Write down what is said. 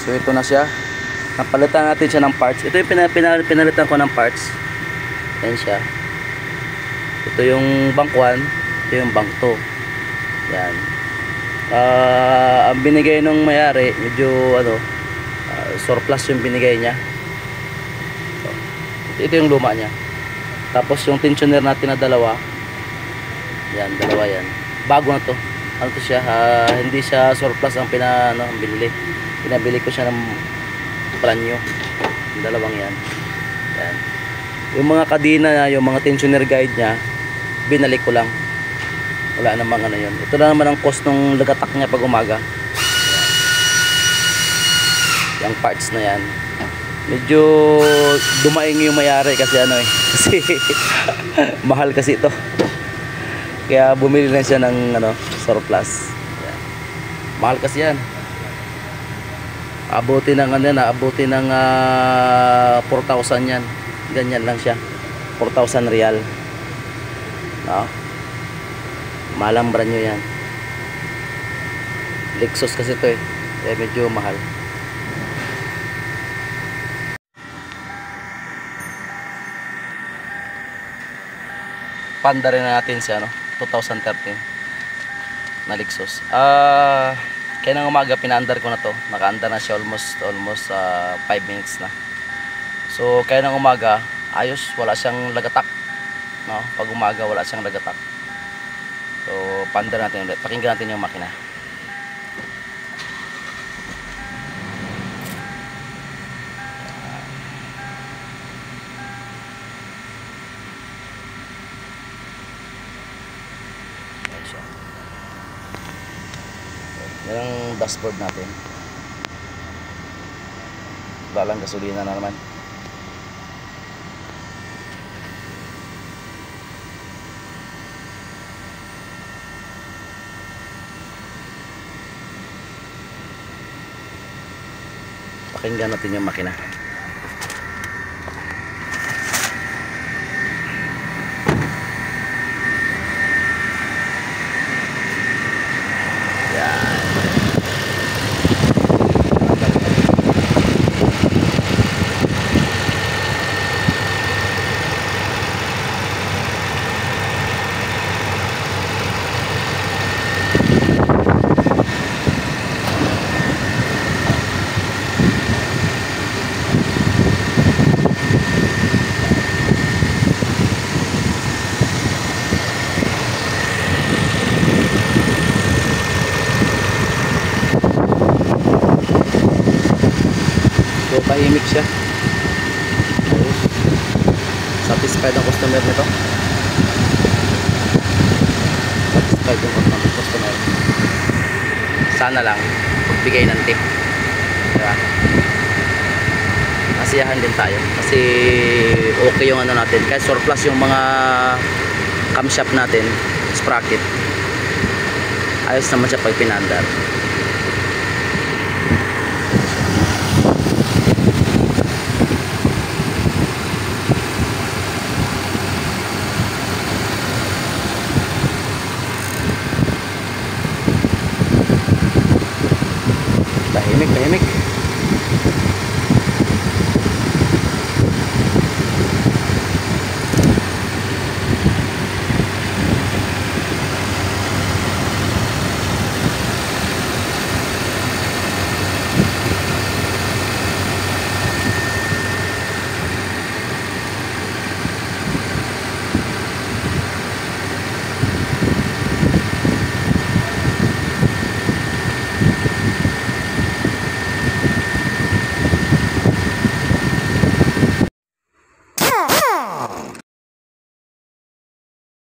So ito na siya. Napalitan natin siya ng parts. Ito yung pinalitan ko ng parts. Ayan siya. Ito yung bank 1. Ito yung bank 2. Yan. Ang binigay nung mayari, medyo surplus yung binigay niya. So, ito yung luma niya. Tapos yung tensioner natin na dalawa. Yan, dalawa yan. Bago na to. Ano to siya? Hindi siya surplus ang binili. Pinabili ko siya ng brand new. Yung dalawang yan. Yan. Yung mga kadena niya, yung mga tensioner guide niya, binalik ko lang. Wala namang ano yun. Ito na naman ang cost ng lagatak niya pag umaga. Yung parts na yan. Medyo dumaing yung mayari kasi kasi mahal kasi ito. Kaya bumili na siya ng surplus. Yan. Mahal kasi yan. Abuti ng abuti ng 4,000 yan. Ganyan lang siya. 4,000 real. No? Malang brand nyo yan. Lexus kasi ito medyo mahal. Panda rin natin siya 2013 na Lexus. Kaya ng umaga pinaandar ko na to. Nakaandar na siya almost 5 minutes na. So kaya ng umaga ayos, wala siyang lagatak. No? Pag umaga wala siyang lagatak. So, paandar natin ulit. Pakinggan natin yung makina. Ayan siya. Yan ang dashboard natin. Wala lang gasolina na naman. Pakinggan natin yung makina. Yan. So tahimik siya. Satisfied ang customer nito. Satisfied yung customer. Sana lang magbigay ng tip. Diba? Masiyahan din tayo. Kasi okay yung natin. Kahit surplus yung mga camshaft natin, sprocket. Ayos naman siya pag pinandar. Tahimik.